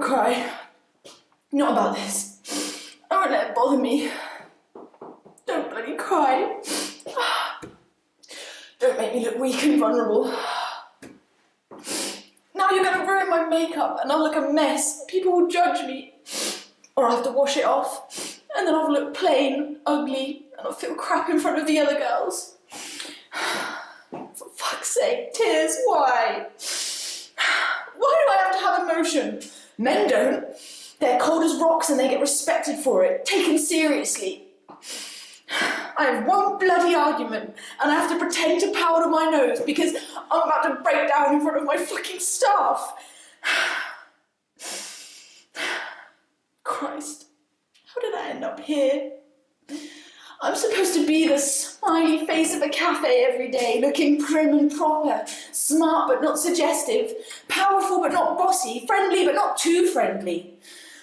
cry. Not about this. I won't let it bother me. Don't bloody cry. Don't make me look weak and vulnerable. Now you're going to ruin my makeup and I'll look a mess. People will judge me. Or I'll have to wash it off. And then I'll look plain, ugly, and I'll feel crap in front of the other girls. For fuck's sake, tears, why? Why do I have to have emotion? Men don't. They're cold as rocks and they get respected for it, taken seriously. I have one bloody argument and I have to pretend to powder my nose because I'm about to break down in front of my fucking staff. Christ, how did I end up here? I'm supposed to be the smiley face of a cafe every day, looking prim and proper, smart but not suggestive, powerful but not bossy, friendly but not too friendly.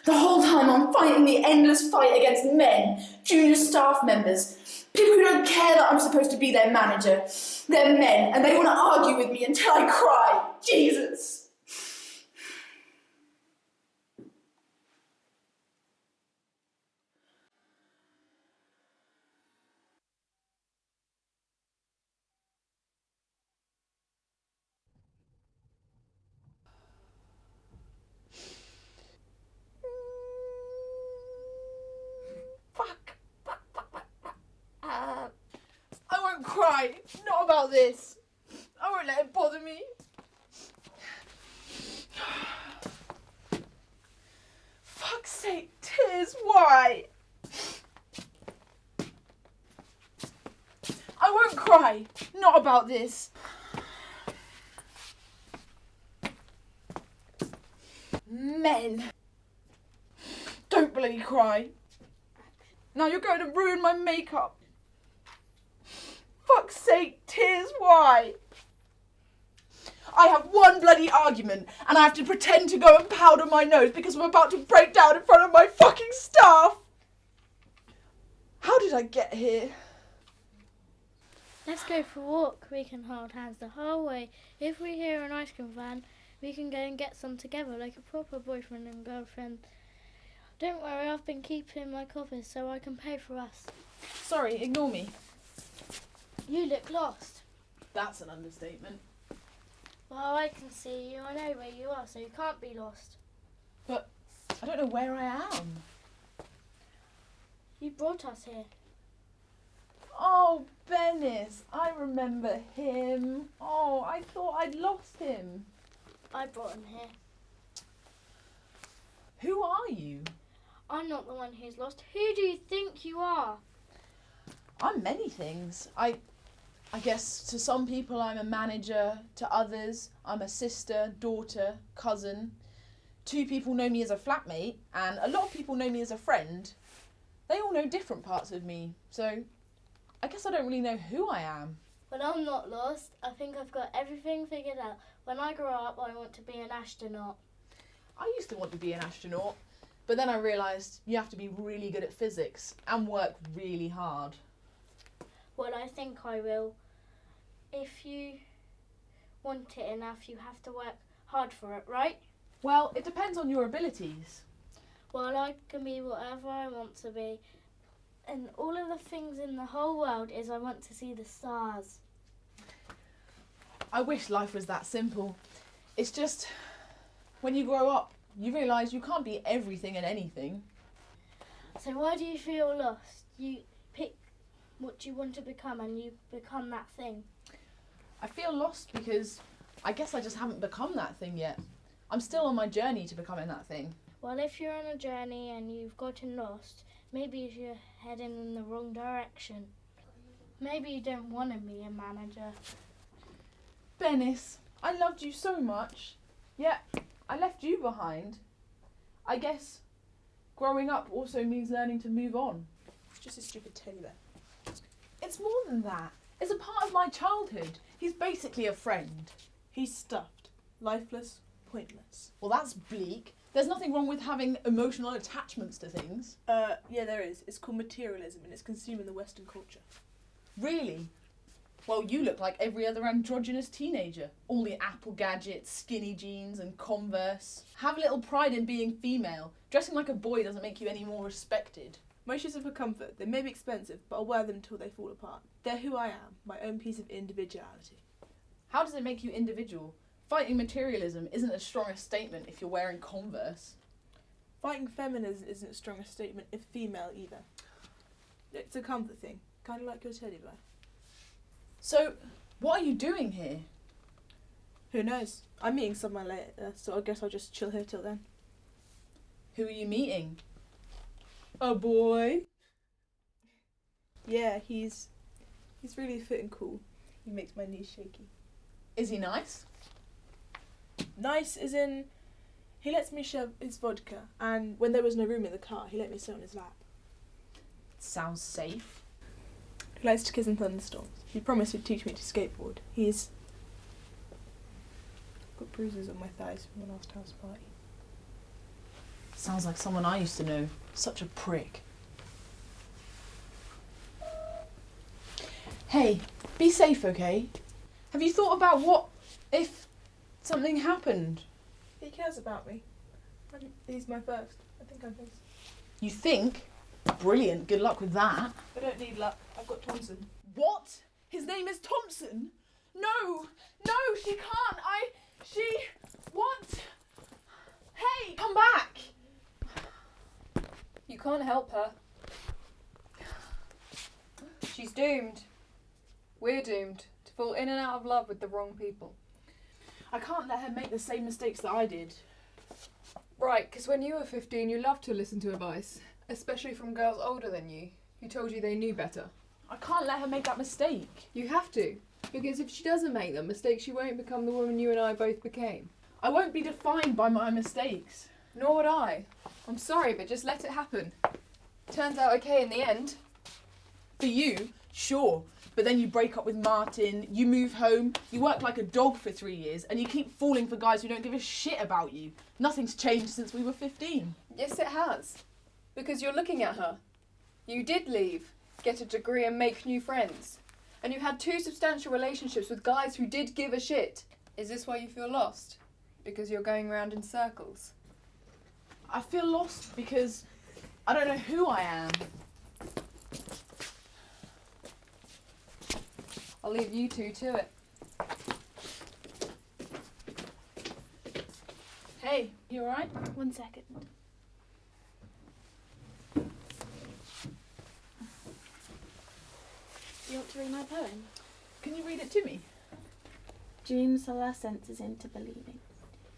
The whole time I'm fighting the endless fight against men, junior staff members, people who don't care that I'm supposed to be their manager. They're men and they want to argue with me until I cry. Jesus. I won't cry. Not about this. I won't let it bother me. Fuck's sake, tears, why? I won't cry. Not about this. Men. Don't bloody cry. Now you're going to ruin my makeup. Fuck's sake, tears, why? I have one bloody argument and I have to pretend to go and powder my nose because I'm about to break down in front of my fucking staff. How did I get here? Let's go for a walk. We can hold hands the whole way. If we hear an ice cream van, we can go and get some together like a proper boyfriend and girlfriend. Don't worry, I've been keeping my coffers so I can pay for us. Sorry, ignore me. You look lost. That's an understatement. Well, I can see you. I know where you are, so you can't be lost. But I don't know where I am. You brought us here. Oh, Bennis, I remember him. Oh, I thought I'd lost him. I brought him here. Who are you? I'm not the one who's lost. Who do you think you are? I'm many things. I guess to some people I'm a manager, to others I'm a sister, daughter, cousin. 2 people know me as a flatmate and a lot of people know me as a friend. They all know different parts of me, so I guess I don't really know who I am. Well, I'm not lost. I think I've got everything figured out. When I grow up, I want to be an astronaut. I used to want to be an astronaut, but then I realised you have to be really good at physics and work really hard. Well, I think I will. If you want it enough, you have to work hard for it, right? Well, it depends on your abilities. Well, I can be whatever I want to be. And all of the things in the whole world is I want to see the stars. I wish life was that simple. It's just, when you grow up, you realise you can't be everything and anything. So why do you feel lost? You pick what you want to become and you become that thing. I feel lost because I guess I just haven't become that thing yet. I'm still on my journey to becoming that thing. Well, if you're on a journey and you've gotten lost, maybe you're heading in the wrong direction. Maybe you don't want to be a manager. Bennis, I loved you so much, yet I left you behind. I guess growing up also means learning to move on. It's just a stupid teddy bear. It's more than that. It's a part of my childhood. He's basically a friend. He's stuffed. Lifeless. Pointless. Well, that's bleak. There's nothing wrong with having emotional attachments to things. Yeah, there is. It's called materialism and it's consuming the Western culture. Really? Well, you look like every other androgynous teenager. All the Apple gadgets, skinny jeans and Converse. Have a little pride in being female. Dressing like a boy doesn't make you any more respected. My shoes are for comfort. They may be expensive, but I'll wear them until they fall apart. They're who I am, my own piece of individuality. How does it make you individual? Fighting materialism isn't as strong a statement if you're wearing Converse. Fighting feminism isn't as strong a statement if female either. It's a comfort thing, kind of like your teddy bear. So, what are you doing here? Who knows? I'm meeting someone later, so I guess I'll just chill here till then. Who are you meeting? A boy? Yeah, he's really fit and cool. He makes my knees shaky. Is he nice? Nice as in, he lets me shove his vodka, and when there was no room in the car, he let me sit on his lap. Sounds safe. He likes to kiss in thunderstorms. He promised he'd teach me to skateboard. He's got bruises on my thighs from the last house party. Sounds like someone I used to know. Such a prick. Hey, be safe, okay? Have you thought about what if something happened? He cares about me. He's my first. I think I'm his. You think? Brilliant, good luck with that. I don't need luck. I've got Thompson. What? His name is Thompson? No, she can't. What? Hey, come back. You can't help her. She's doomed. We're doomed to fall in and out of love with the wrong people. I can't let her make the same mistakes that I did. Right, because when you were 15, you loved to listen to advice, especially from girls older than you, who told you they knew better. I can't let her make that mistake. You have to, because if she doesn't make them mistakes, she won't become the woman you and I both became. I won't be defined by my mistakes. Nor would I. I'm sorry, but just let it happen. Turns out okay in the end. For you, sure. But then you break up with Martin, you move home, you work like a dog for 3 years, and you keep falling for guys who don't give a shit about you. Nothing's changed since we were 15. Yes, it has. Because you're looking at her. You did leave, get a degree and make new friends. And you had 2 substantial relationships with guys who did give a shit. Is this why you feel lost? Because you're going round in circles? I feel lost because I don't know who I am. I'll leave you two to it. Hey, you alright? 1 second. You want to read my poem? Can you read it to me? Dreams lull our senses into believing.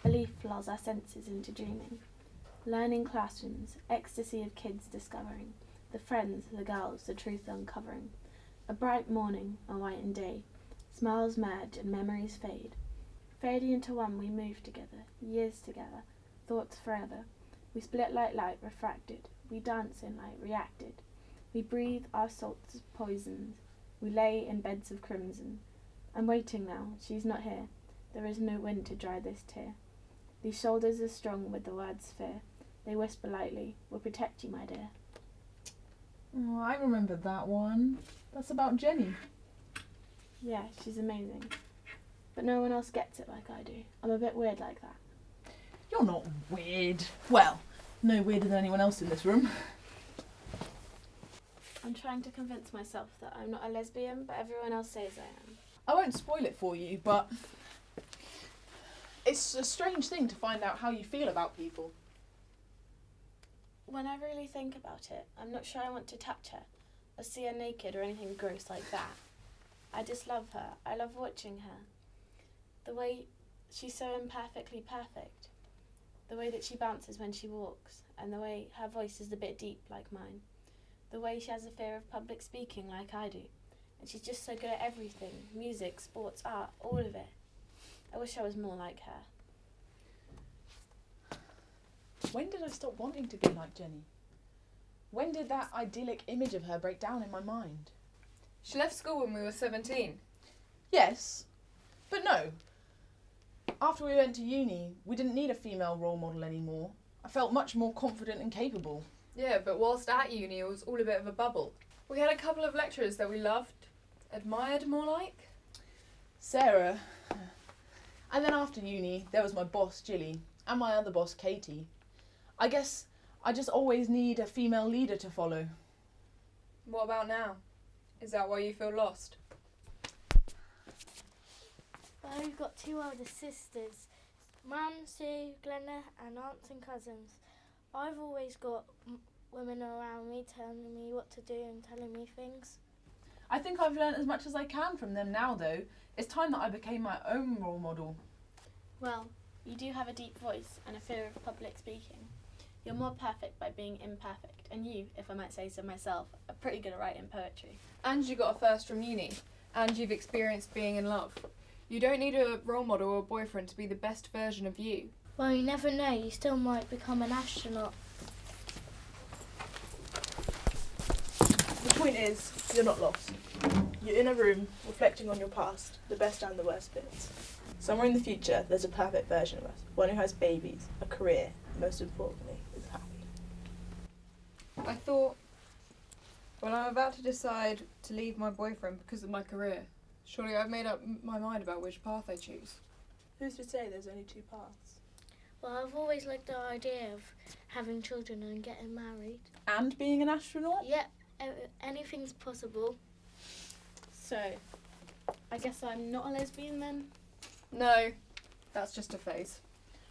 Belief lulls our senses into dreaming. Learning classrooms, ecstasy of kids discovering. The friends, the girls, the truth uncovering. A bright morning, a whitened day. Smiles merge and memories fade. Fading into one we move together, years together, thoughts forever. We split like light refracted. We dance in light reacted. We breathe our salts poisoned. We lay in beds of crimson. I'm waiting now, she's not here. There is no wind to dry this tear. These shoulders are strong with the words fear. They whisper lightly, we'll protect you, my dear. Oh, I remember that one. That's about Jenny. Yeah, she's amazing. But no one else gets it like I do. I'm a bit weird like that. You're not weird. Well, no weirder than anyone else in this room. I'm trying to convince myself that I'm not a lesbian, but everyone else says I am. I won't spoil it for you, but it's a strange thing to find out how you feel about people. When I really think about it, I'm not sure I want to touch her, or see her naked or anything gross like that. I just love her. I love watching her. The way she's so imperfectly perfect. The way that she bounces when she walks, and the way her voice is a bit deep like mine. The way she has a fear of public speaking like I do. And she's just so good at everything. Music, sports, art, all of it. I wish I was more like her. When did I stop wanting to be like Jenny? When did that idyllic image of her break down in my mind? She left school when we were 17. Yes, but no. After we went to uni, we didn't need a female role model anymore. I felt much more confident and capable. Yeah, but whilst at uni, it was all a bit of a bubble. We had a couple of lecturers that we loved, Admired, more like? Sarah. And then after uni, there was my boss, Jilly, and my other boss, Katie. I guess I just always need a female leader to follow. What about now? Is that why you feel lost? Well, we've got 2 older sisters, Mum, Sue, Glenna, and aunts and cousins. I've always got women around me telling me what to do and telling me things. I think I've learnt as much as I can from them now, though. It's time that I became my own role model. Well, you do have a deep voice and a fear of public speaking. You're more perfect by being imperfect, and you, if I might say so myself, are pretty good at writing poetry. And you got a first from uni. And you've experienced being in love. You don't need a role model or a boyfriend to be the best version of you. Well, you never know, you still might become an astronaut. The point is, you're not lost. You're in a room, reflecting on your past, the best and the worst bits. Somewhere in the future, there's a perfect version of us. One who has babies, a career, and most importantly, is happy. I thought, well, I'm about to decide to leave my boyfriend because of my career. Surely I've made up my mind about which path I choose. Who's to say there's only 2 paths? Well, I've always liked the idea of having children and getting married. And being an astronaut? Yeah, anything's possible. So, I guess I'm not a lesbian then? No, that's just a phase.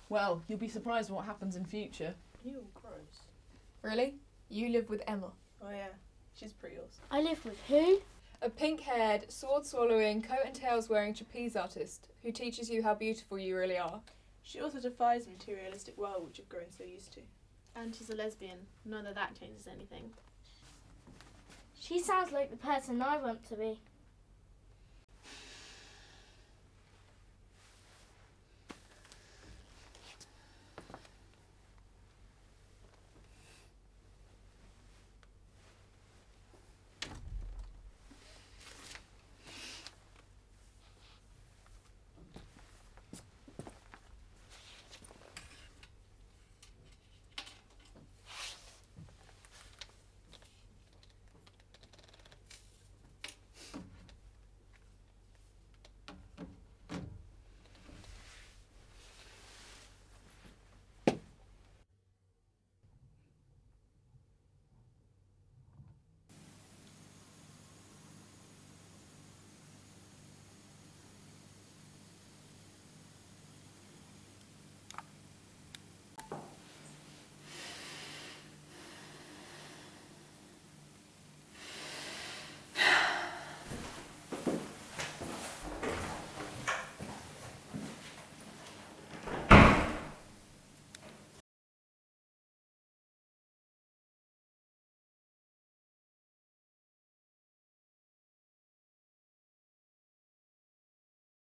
Well, you'll be surprised what happens in future. Ew, gross. Really? You live with Emma. Oh yeah, she's pretty awesome. I live with who? A pink-haired, sword-swallowing, coat and tails wearing trapeze artist who teaches you how beautiful you really are. She also defies the materialistic world which you've grown so used to. And she's a lesbian. None of that changes anything. She sounds like the person I want to be.